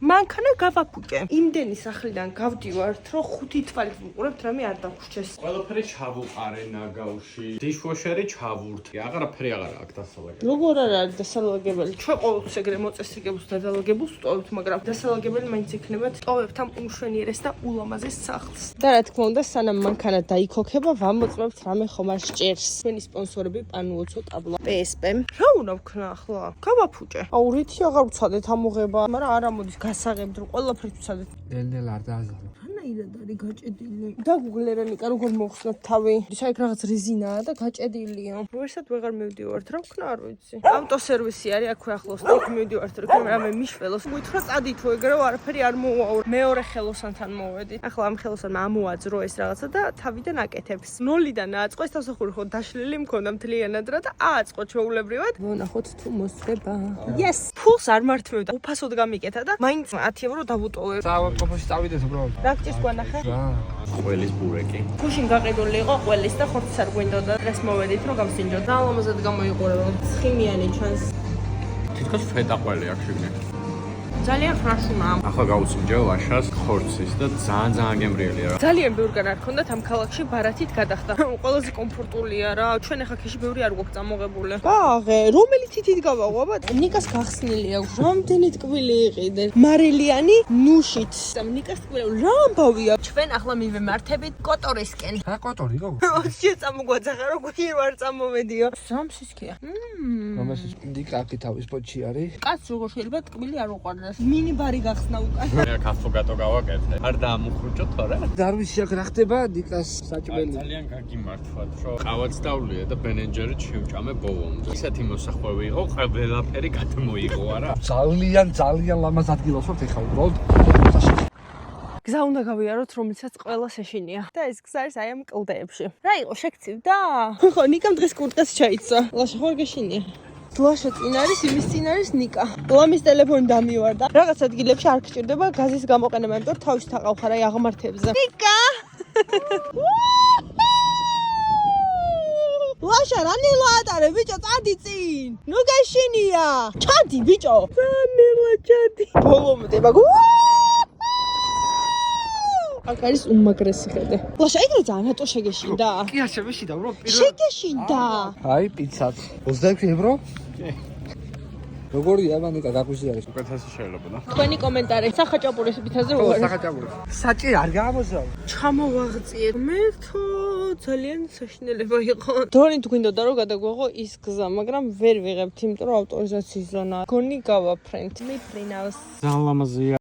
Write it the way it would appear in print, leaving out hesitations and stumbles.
მანქანა გავაფუჭე. იმდენი სახლიდან გავდივართ, რომ 5 თვალით ვუყურებთ, რამე არ დაგვრჩეს. ყველაფერი ჩავუყარე ნაგავში. დიშვოშერი ჩავურთი. აღარაფერი აღარ აქვს დასალაგებელი. როგორ არ არის დასალაგებელი? ჩვენ ყოველთვის ეგრე მოწესრიგებულს და დასალაგებულს ვტოვებთ, მაგრამ დასალაგებელი მაინც იქნება ტოვებთ ამ უმშვენიერეს და ულამაზეს სახლს. და რა თქმა უნდა, სანამ მანქანა დაიქოქება, ვამოწმებთ რამე ხომ არ სჭერს. ჩვენი სპონსორები პანუოცო ტაბლა. PSP. რა უნდა ვქნა ახლა? გავაფუჭე. აუ რითი აღარ ვცადეთ ამოღება, მაგრამ არ ამოდის გასაღებთ, რომ ყველაფერს ვცადეთ. დელ არ დააზარო. რანაირად არის გაჭედილი. დაგუგლე რანიკა როგორ მოხსნათ თავი. საიქ რაღაც რეზინაა და გაჭედილია. ვერსად ვეღარ მივდივართ, რა ვქნა არ ვიცი. ავტოსერვისი არის აქვე ახლოს, იქ მივდივართ, რომ რამე მიშველოს. გვითხრა წადით თუ ეგრე არაფერი არ მოუაო. მეორე ხელოსანთან მოვედით. ახლა ამ ხელოსანმა ამოაძრო ეს რაღაცა და თავიდან აკეთებს. 0-დან აწყოს თავსახური ხო დაშლილი მქონდა მთლიანად რა და აწყო ჩვეულებრივად. მონახოთ თუ მოსწრება. Yes. ფულს არ მართმევდა. უფასოდ გამიკეთა და მაინც 10 ევრო დავუტოვებ. საავადმყოფოში წავიდეთ უბრალოდ. რა გჭირს გვანახე? ყველის ბურეკი. გუშინ გაყიდული იყო ყველის და ხორცს არ გვინდოდა. დღეს მოვედით რომ გავსინჯოთ. ძალამაზად გამოიყურება. ცხიმიანი ჩვენს. თითქოს ფეტა ყველი აქვს შიგნით. ძალიან ხრაშუნაა. ახლა გავუსინჯე ვაშას ხორცის და ძალიან გემრიელია რა. ძალიან ბევრგან არ ქონდათ ამ ქალაქში ბარათით გადახდა. ყველაზე კომფორტულია რა. ჩვენ ახლა ქეში ბევრი არ გვაქვს წამოღებული. გააღე, რომელი თითით გავაღვ აბა? ნიკას გახსნილი აქვს. რამდენი ტკბილი იყიდე. მარილიანი ნუშით. ნიკას ტკბილი რა ამბავია? ჩვენ ახლა მივემართებით კოტორისკენ. რა კოტორი რო? ოშე წამოგვაძახა რომ გვირ ვარ წამოვედიო. სამსისქია. რომელსაც ნიკაკი თავის პოჩი არის. კაც როგორ შეიძლება ტკბილი არ უყარდეს. მინი ბარი გახსნა უკან. მე კაფოგატო გავაკეთე. არ დაამუხრუჭო თორე? დარვიში აქ რა ხდება ნიკას საჭმელი. ძალიან გაგიმართვათ, რომ ყავაც დავლია და ბენენჯერით შევჭამე ბოლომდე. ისეთი მოსახვევი იყო, ყველაფერი გადმოიღო არა? ძალიან ლამაზ ადგილას ვართ ეხლა უბრალოდ. გზა უნდა გავიაროთ, რომელსაც ყველას ეშინია. და ეს გზა არის აი ამ კლდეებში. რა იყო, შეგცივდა? ხო, ნიკამ დღეს კურტკას ჩაიცა. ლაშა ხო არ გეშინია? ლაშა წინ არის, იმის წინ არის ნიკა. ლამის ტელეფონი დამივარდა. რაღაც ადგილებში არ გჭირდება გაზის გამოყენება, იმიტომ რომ თავის თაყავხარ აი აღმართებზე. ნიკა! ლაშა რანელა ატარე ბიჭო, წადი წინ. ნუ გეშინია. ჩადი ბიჭო. რანელა ჩადი. ბოლომდე მაგ აქ არის უმაგრესი ხედე. ლაშა ეგრე ძალიან რატო შეგეშინდა? კი არ შემეშინდა უბრალოდ პირველ. შეგეშინდა. აი პიცაც. 22 ევრო? როგორია მანიკა გაგვიზი არის? უკეთესი შეიძლება და. თქვენი კომენტარი სახაჭაპურის პიცაზე ხო, როგორ? სახაჭაპური. საჭი არ გამოზავ. ჩამოვაღწიეთ. მერთო ძალიან საშინელება იყო. დრონით გვინდოდა რომ გადაგვეღო ის გზა, მაგრამ ვერ ვიღებთ, იმიტომ რომ ავტორიზაციის ზონა. გონი გავაფრენთ. მიფრინავს. ძალიან ლამაზია.